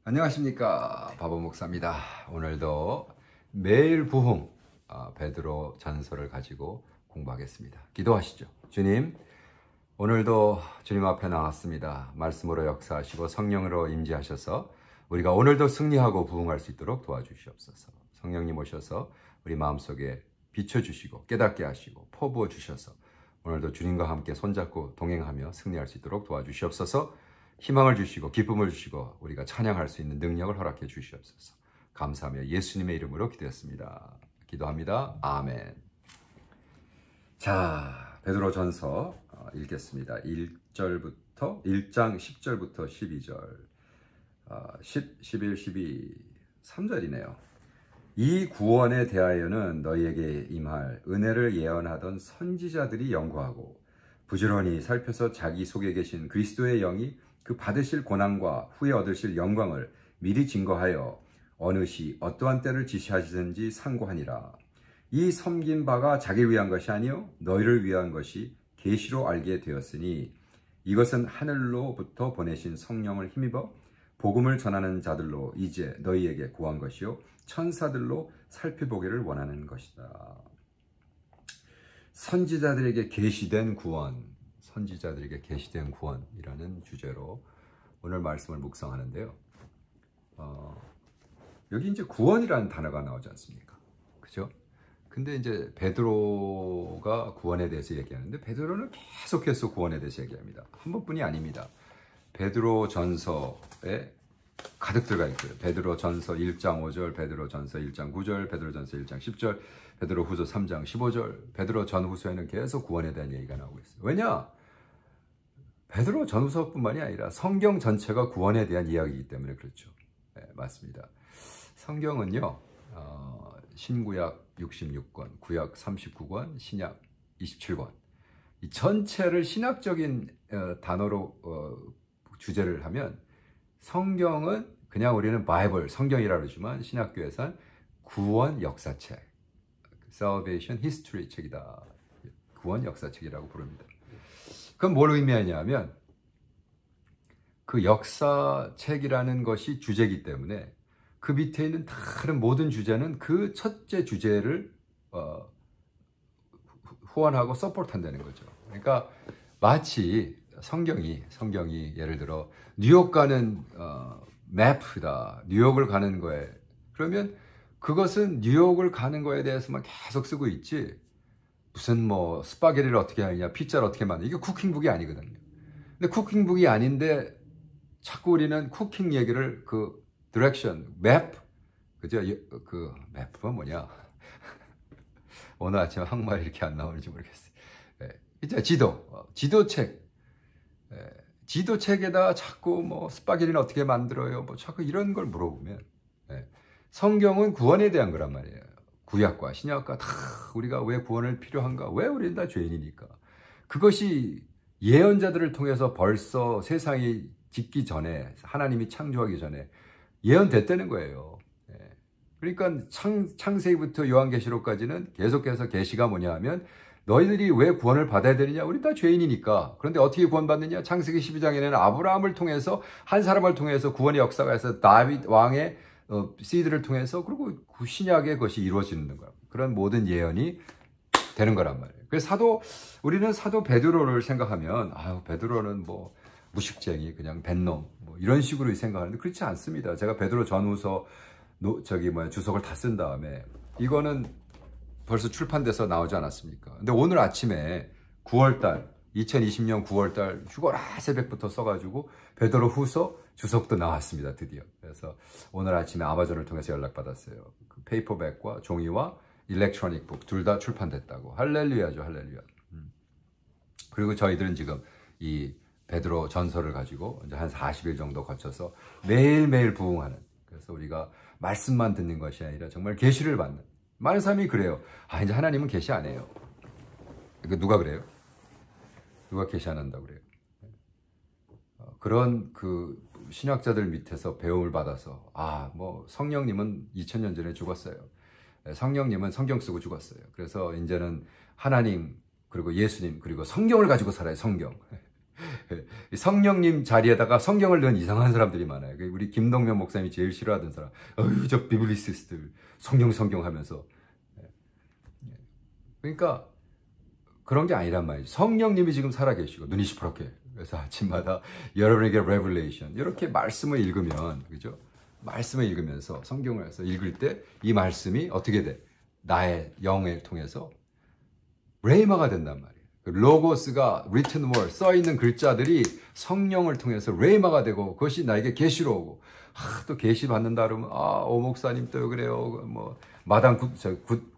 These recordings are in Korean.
안녕하십니까, 바보 목사입니다. 오늘도 매일 부흥 베드로 전서를 가지고 공부하겠습니다. 기도하시죠. 주님, 오늘도 주님 앞에 나왔습니다. 말씀으로 역사하시고 성령으로 임재하셔서 우리가 오늘도 승리하고 부흥할 수 있도록 도와주시옵소서. 성령님 오셔서 우리 마음속에 비춰주시고 깨닫게 하시고 퍼부어 주셔서 오늘도 주님과 함께 손잡고 동행하며 승리할 수 있도록 도와주시옵소서. 희망을 주시고 기쁨을 주시고 우리가 찬양할 수 있는 능력을 허락해 주시옵소서. 감사하며 예수님의 이름으로 기도했습니다. 기도합니다. 아멘. 자, 베드로 전서 읽겠습니다. 1장 10절부터 12절 10, 11, 12, 3절이네요. 이 구원에 대하여는 너희에게 임할 은혜를 예언하던 선지자들이 연구하고 부지런히 살펴서 자기 속에 계신 그리스도의 영이 그 받으실 고난과 후에 얻으실 영광을 미리 증거하여 어느 시 어떠한 때를 지시하시든지 상고하니라. 이 섬긴 바가 자기를 위한 것이 아니요 너희를 위한 것이 계시로 알게 되었으니 이것은 하늘로부터 보내신 성령을 힘입어 복음을 전하는 자들로 이제 너희에게 구한 것이요 천사들로 살펴보기를 원하는 것이다. 선지자들에게 계시된 구원, 선지자들에게 계시된 구원이라는 주제로 오늘 말씀을 묵상하는데요. 여기 이제 구원이라는 단어가 나오지 않습니까? 그죠? 근데 이제 베드로가 구원에 대해서 얘기하는데 베드로는 계속해서 구원에 대해서 얘기합니다. 한 번뿐이 아닙니다. 베드로 전서에 가득 들어가 있고요. 베드로 전서 1장 5절, 베드로 전서 1장 9절, 베드로 전서 1장 10절, 베드로 후서 3장 15절, 베드로 전후서에는 계속 구원에 대한 얘기가 나오고 있어요. 왜냐? 베드로 전후서뿐만이 아니라 성경 전체가 구원에 대한 이야기이기 때문에 그렇죠. 네, 맞습니다. 성경은요, 신구약 66권, 구약 39권, 신약 27권. 이 전체를 신학적인 단어로 주제를 하면 성경은 그냥 우리는 바이블, 성경이라고 그러지만 신학교에서는 구원 역사책, Salvation History 책이다. 구원 역사책이라고 부릅니다. 그건 뭘 의미하냐면 그 역사책이라는 것이 주제이기 때문에 그 밑에 있는 다른 모든 주제는 그 첫째 주제를 후원하고 서포트한다는 거죠. 그러니까 마치 성경이 예를 들어 뉴욕 가는 맵이다. 뉴욕을 가는 거에 그러면 그것은 뉴욕을 가는 거에 대해서만 계속 쓰고 있지 무슨 뭐 스파게티를 어떻게 하느냐, 피자를 어떻게 만드냐, 이게 쿠킹북이 아니거든요. 근데 쿠킹북이 아닌데 자꾸 우리는 쿠킹 얘기를 그 디렉션, 맵, 그죠? 그 맵은 뭐냐? 오늘 아침에 한국말이 이렇게 안 나오는지 모르겠어요. 이제 지도책, 지도책에다 자꾸 뭐 스파게티는 어떻게 만들어요? 뭐 자꾸 이런 걸 물어보면 성경은 구원에 대한 거란 말이에요. 구약과 신약과 다 우리가 왜 구원을 필요한가? 왜 우리는 다 죄인이니까? 그것이 예언자들을 통해서 벌써 세상이 짓기 전에 하나님이 창조하기 전에 예언됐다는 거예요. 그러니까 창세기부터 요한계시록까지는 계속해서 계시가 뭐냐 하면 너희들이 왜 구원을 받아야 되느냐? 우리 다 죄인이니까. 그런데 어떻게 구원받느냐? 창세기 12장에는 아브라함을 통해서 한 사람을 통해서 구원의 역사가 있어서 다윗 왕의 씨드를 통해서 그리고 신약의 것이 이루어지는 거야. 그런 모든 예언이 되는 거란 말이에요. 그래서 우리는 사도 베드로를 생각하면 베드로는 뭐 무식쟁이 그냥 뱃놈 뭐 이런 식으로 생각하는데 그렇지 않습니다. 제가 베드로 전후서 주석을 다 쓴 다음에 이거는 벌써 출판돼서 나오지 않았습니까? 근데 오늘 아침에 9월달 2020년 9월달 휴거라 새벽부터 써가지고 베드로 후서 주석도 나왔습니다. 드디어. 그래서 오늘 아침에 아마존을 통해서 연락받았어요. 그 페이퍼백과 종이와 일렉트로닉 북 둘 다 출판됐다고. 할렐루야죠. 할렐루야. 그리고 저희들은 지금 이 베드로 전서를 가지고 이제 한 40일 정도 거쳐서 매일매일 부흥하는, 그래서 우리가 말씀만 듣는 것이 아니라 정말 계시를 받는, 많은 사람이 그래요. 이제 하나님은 계시 안 해요. 누가 그래요? 누가 계시 안 한다고 그래요? 그런 그 신학자들 밑에서 배움을 받아서 뭐 성령님은 2000년 전에 죽었어요. 성령님은 성경 쓰고 죽었어요. 그래서 이제는 하나님 그리고 예수님 그리고 성경을 가지고 살아요. 성경. 성령님 자리에다가 성경을 넣은 이상한 사람들이 많아요. 우리 김동면 목사님이 제일 싫어하던 사람. 어휴, 저 비블리시스트들. 성경 하면서. 그러니까 그런 게 아니란 말이죠. 성령님이 지금 살아계시고 눈이 시퍼렇게. 그래서 아침마다 여러분에게 레벨레이션 이렇게 말씀을 읽으면, 그죠? 말씀을 읽으면서 성경을 해서 읽을 때 이 말씀이 어떻게 돼? 나의 영을 통해서 레이마가 된단 말이에요. 로고스가 written word, 써있는 글자들이 성령을 통해서 레이마가 되고 그것이 나에게 계시로 오고, 또 계시 받는다 그러면 오 목사님 또 그래요. 뭐 마당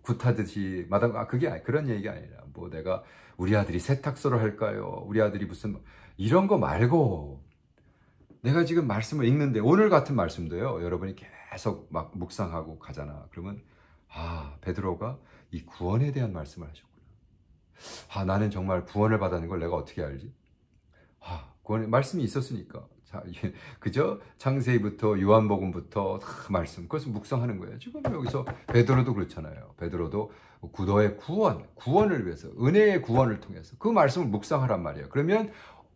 굿하듯이 마당 그게 그런 얘기가 아니라 뭐 내가 우리 아들이 세탁소를 할까요? 우리 아들이 무슨 이런 거 말고 내가 지금 말씀을 읽는데 오늘 같은 말씀도요. 여러분이 계속 막 묵상하고 가잖아. 그러면 베드로가 이 구원에 대한 말씀을 하셨구나. 나는 정말 구원을 받았는 걸 내가 어떻게 알지? 구원의 말씀이 있었으니까. 자, 그죠? 창세기부터 요한복음부터 다 말씀. 그것을 묵상하는 거예요. 지금 여기서 베드로도 그렇잖아요. 베드로도 너의 구원을 위해서, 은혜의 구원을 통해서 그 말씀을 묵상하란 말이에요. 그러면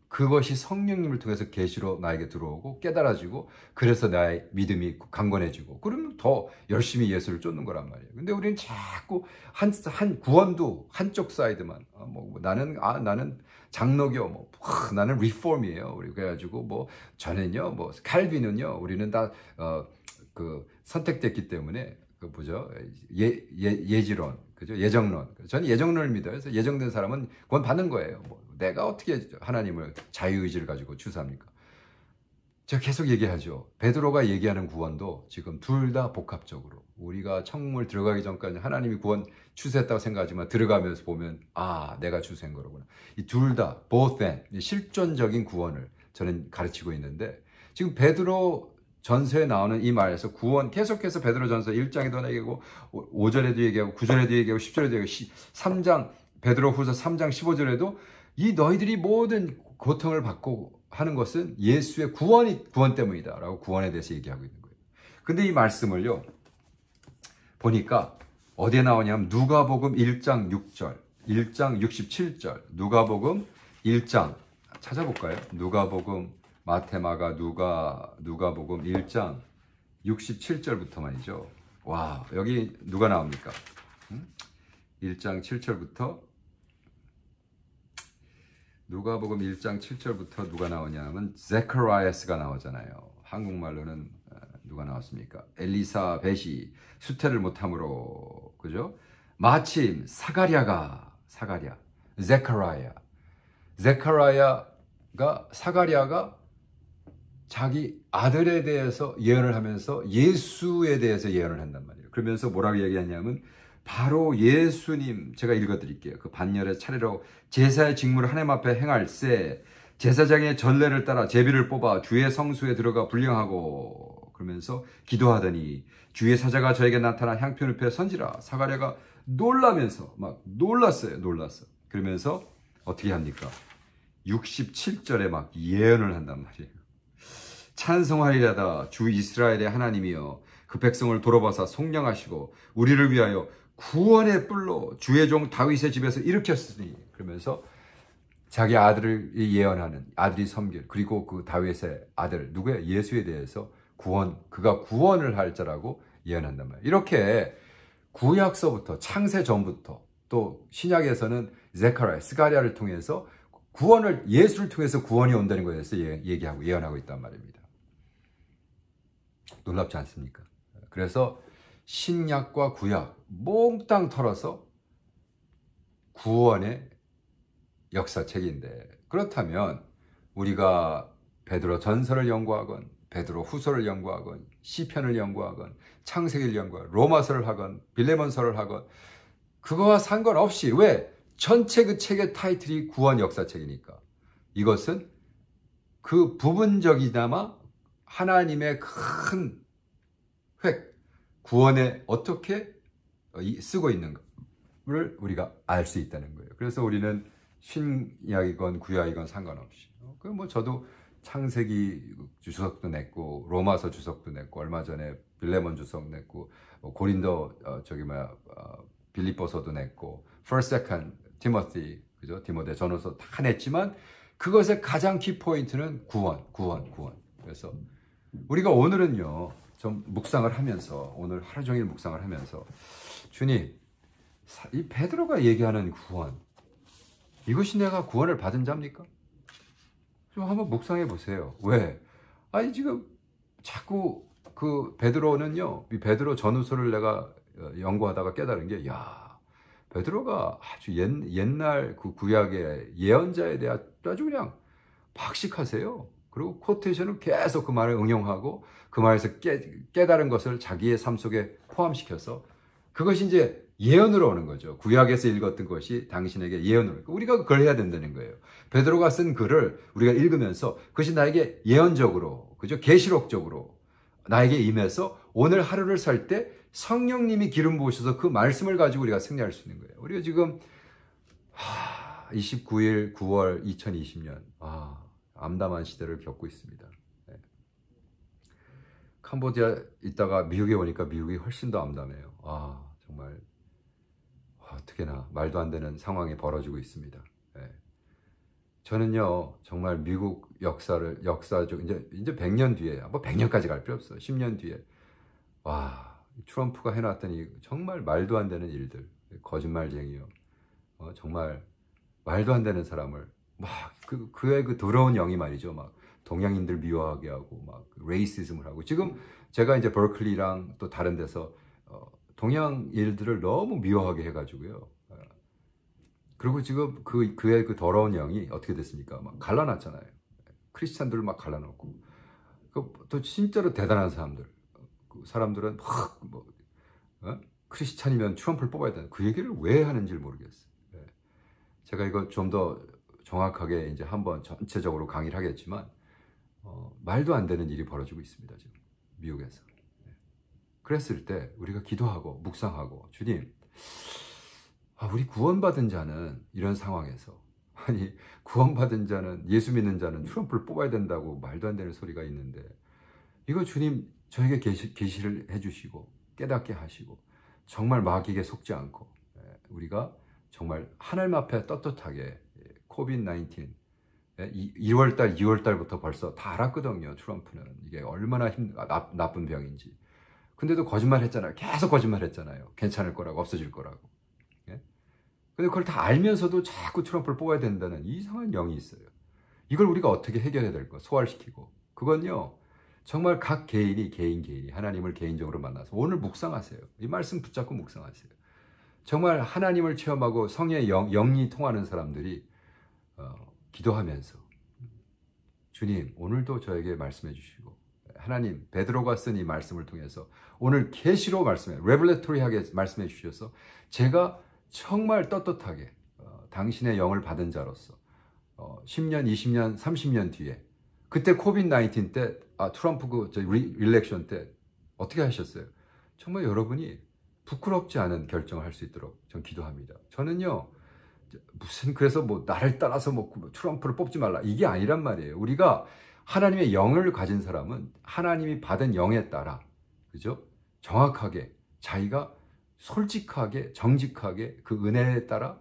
그것이 성령님을 통해서 계시로 나에게 들어오고 깨달아지고, 그래서 나의 믿음이 강건해지고, 그러면 더 열심히 예수를 쫓는 거란 말이에요. 근데 우리는 자꾸 한 구원도 한쪽 사이드만, 나는 장로교, 나는 리폼이에요. 우리 그래가지고 저는요, 칼빈은요, 우리는 다 선택됐기 때문에 예지론, 그죠? 예정론. 저는 예정론을 믿어요. 그래서 예정된 사람은 구원 받는 거예요. 내가 어떻게 하나님을 자유의지를 가지고 추수합니까? 제가 계속 얘기하죠. 베드로가 얘기하는 구원도 지금 둘 다 복합적으로, 우리가 천국을 들어가기 전까지 하나님이 구원 추수했다고 생각하지만 들어가면서 보면 내가 추수한 거로구나. 이 둘 다 both and 실존적인 구원을 저는 가르치고 있는데, 지금 베드로 전서에 나오는 이 말에서 구원, 계속해서 베드로 전서 1장에도 얘기하고 5절에도 얘기하고 9절에도 얘기하고 10절에도 얘기하고 3장 베드로 후서 3장 15절에도 이 너희들이 모든 고통을 받고 하는 것은 예수의 구원 때문이다 라고 구원에 대해서 얘기하고 있는 거예요. 근데 이 말씀을요 보니까 어디에 나오냐면 누가복음 1장 6절, 1장 67절, 누가복음 1장 찾아볼까요? 누가복음, 마태, 마가, 누가복음 1장 67절부터 말이죠. 와, 여기 누가 나옵니까? 1장 7절부터, 누가복음 1장 7절부터 누가 나오냐면 제카리아스가 나오잖아요. 한국말로는 누가 나왔습니까? 엘리사벳이 수태를 못함으로, 그죠? 마침 사가랴가 자기 아들에 대해서 예언을 하면서 예수에 대해서 예언을 한단 말이에요. 그러면서 뭐라고 얘기하냐면 바로 예수님, 제가 읽어드릴게요. 그 반열의 차례로 제사의 직무를 하나님 앞에 행할세 제사장의 전례를 따라 제비를 뽑아 주의 성수에 들어가 분령하고, 그러면서 기도하더니 주의 사자가 저에게 나타나 향표 늪에 선지라. 사가랴가 놀라면서 막 놀랐어요. 그러면서 어떻게 합니까? 67절에 막 예언을 한단 말이에요. 찬송하리라다 주 이스라엘의 하나님이여 그 백성을 돌아봐서 속량하시고 우리를 위하여 구원의 뿔로 주의 종 다윗의 집에서 일으켰으니. 그러면서 자기 아들을 예언하는, 아들이 섬길, 그리고 그 다윗의 아들 누구예요? 예수에 대해서 그가 구원을 할 자라고 예언한단 말이에요. 이렇게 구약서부터 창세 전부터 또 신약에서는 스가랴를 통해서 예수를 통해서 구원이 온다는 것에 대해서 얘기하고 예언하고 있단 말입니다. 놀랍지 않습니까? 그래서 신약과 구약 몽땅 털어서 구원의 역사책인데, 그렇다면 우리가 베드로 전서를 연구하건 베드로 후서를 연구하건 시편을 연구하건 창세기를 연구하건 로마서를 하건 빌레몬서를 하건 그거와 상관없이, 왜? 전체 그 책의 타이틀이 구원 역사책이니까 이것은 그 부분적이나마 하나님의 큰 구원에 어떻게 쓰고 있는 것을 우리가 알 수 있다는 거예요. 그래서 우리는 신약이건 구약이건 상관없이, 저도 창세기 주석도 냈고 로마서 주석도 냈고 얼마 전에 빌레몬 주석 냈고 고린도 빌립보서도 냈고 First, Second, 티모티, 그죠? 디모데 전후서 다 냈지만 그것의 가장 키포인트는 구원. 그래서 우리가 오늘은요, 좀 묵상을 하면서, 오늘 하루 종일 묵상을 하면서, 주님, 이 베드로가 얘기하는 구원, 이것이 내가 구원을 받은 자입니까? 좀 한번 묵상해 보세요. 왜? 아니, 지금 자꾸 그 베드로는요, 이 베드로 전후서를 내가 연구하다가 깨달은 게, 야, 베드로가 아주 옛날 그 구약의 예언자에 대해 아주 그냥 박식하세요. 그리고 코테이션을 계속 그 말을 응용하고 그 말에서 깨달은 것을 자기의 삶 속에 포함시켜서 그것이 이제 예언으로 오는 거죠. 구약에서 읽었던 것이 당신에게 예언으로. 우리가 그걸 해야 된다는 거예요. 베드로가 쓴 글을 우리가 읽으면서 그것이 나에게 예언적으로, 그죠? 계시록적으로 나에게 임해서 오늘 하루를 살 때 성령님이 기름 부으셔서 그 말씀을 가지고 우리가 승리할 수 있는 거예요. 우리가 지금 29일 9월 2020년 암담한 시대를 겪고 있습니다. 네. 캄보디아 있다가 미국에 오니까 미국이 훨씬 더 암담해요. 정말 어떻게나 말도 안 되는 상황이 벌어지고 있습니다. 네. 저는요 정말 미국 역사적 이제 100년 뒤에, 뭐 100년까지 갈 필요 없어. 10년 뒤에 트럼프가 해놨더니 정말 말도 안 되는 일들, 거짓말쟁이요. 정말 말도 안 되는 사람을 막 그의 그 더러운 영이 말이죠. 막 동양인들 미워하게 하고 막 레이시즘을 하고, 지금 제가 이제 버클리랑 또 다른 데서 동양인들을 너무 미워하게 해가지고요. 그리고 지금 그의 그 더러운 영이 어떻게 됐습니까? 막 갈라놨잖아요. 크리스찬들을 막 갈라놓고. 또 진짜로 대단한 사람들. 그 사람들은 크리스찬이면 트럼프를 뽑아야 되는, 그 얘기를 왜 하는지 모르겠어요. 제가 이거 좀 더 정확하게 이제 한번 전체적으로 강의를 하겠지만, 말도 안 되는 일이 벌어지고 있습니다. 지금 미국에서. 그랬을 때 우리가 기도하고 묵상하고, 주님, 우리 구원받은 자는 이런 상황에서, 아니 구원받은 자는, 예수 믿는 자는 트럼프를 뽑아야 된다고 말도 안 되는 소리가 있는데, 이거 주님 저에게 계시를 해주시고 깨닫게 하시고 정말 마귀에게 속지 않고 우리가 정말 하나님 앞에 떳떳하게, 코비드-19 1월달 2월달부터 벌써 다 알았거든요. 트럼프는 이게 얼마나 나쁜 병인지. 근데도 거짓말했잖아요. 계속 거짓말했잖아요. 괜찮을 거라고, 없어질 거라고. 근데 그걸 다 알면서도 자꾸 트럼프를 뽑아야 된다는 이상한 영이 있어요. 이걸 우리가 어떻게 해결해야 될까? 소화시키고. 그건요, 정말 각 개인이 하나님을 개인적으로 만나서 오늘 묵상하세요. 이 말씀 붙잡고 묵상하세요. 정말 하나님을 체험하고 성의 영이 통하는 사람들이 기도하면서, 주님 오늘도 저에게 말씀해 주시고, 하나님 베드로가 쓴 이 말씀을 통해서 오늘 계시로 레벨레토리하게 말씀해 주셔서 제가 정말 떳떳하게 당신의 영을 받은 자로서 10년, 20년, 30년 뒤에, 그때 코비드-19 때 트럼프 일렉션 때 어떻게 하셨어요? 정말 여러분이 부끄럽지 않은 결정을 할 수 있도록 전 기도합니다. 저는요, 그래서 뭐 나를 따라서 뭐 트럼프를 뽑지 말라, 이게 아니란 말이에요. 우리가 하나님의 영을 가진 사람은 하나님이 받은 영에 따라, 그죠? 정확하게 자기가 솔직하게 정직하게 그 은혜에 따라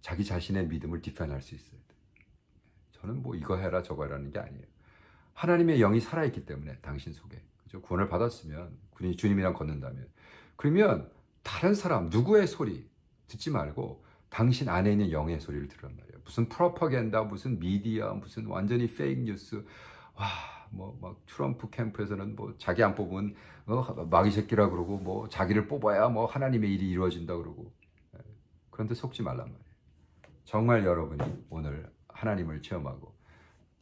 자기 자신의 믿음을 디파인할 수 있어요. 저는 뭐 이거 해라 저거 해라는 게 아니에요. 하나님의 영이 살아있기 때문에 당신 속에, 그죠? 구원을 받았으면, 주님이랑 걷는다면, 그러면 다른 사람 누구의 소리 듣지 말고 당신 안에 있는 영의 소리를 들으란 말이에요. 무슨 프로파간다, 무슨 미디어, 무슨 완전히 페이크 뉴스, 막 트럼프 캠프에서는 뭐 자기 안 뽑으면 마귀 새끼라 그러고, 뭐 자기를 뽑아야 뭐 하나님의 일이 이루어진다 그러고. 그런데 속지 말란 말이에요. 정말 여러분이 오늘 하나님을 체험하고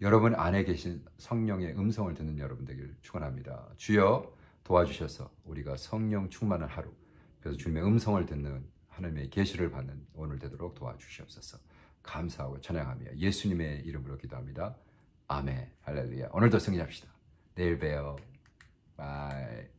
여러분 안에 계신 성령의 음성을 듣는 여러분 되기를 축원합니다. 주여 도와주셔서 우리가 성령 충만한 하루, 그래서 주님의 음성을 듣는, 하나님의 계시를 받는 오늘 되도록 도와주시옵소서. 감사하고 찬양하며 예수님의 이름으로 기도합니다. 아멘. 할렐루야. 오늘도 승리합시다. 내일 봬요. 바이.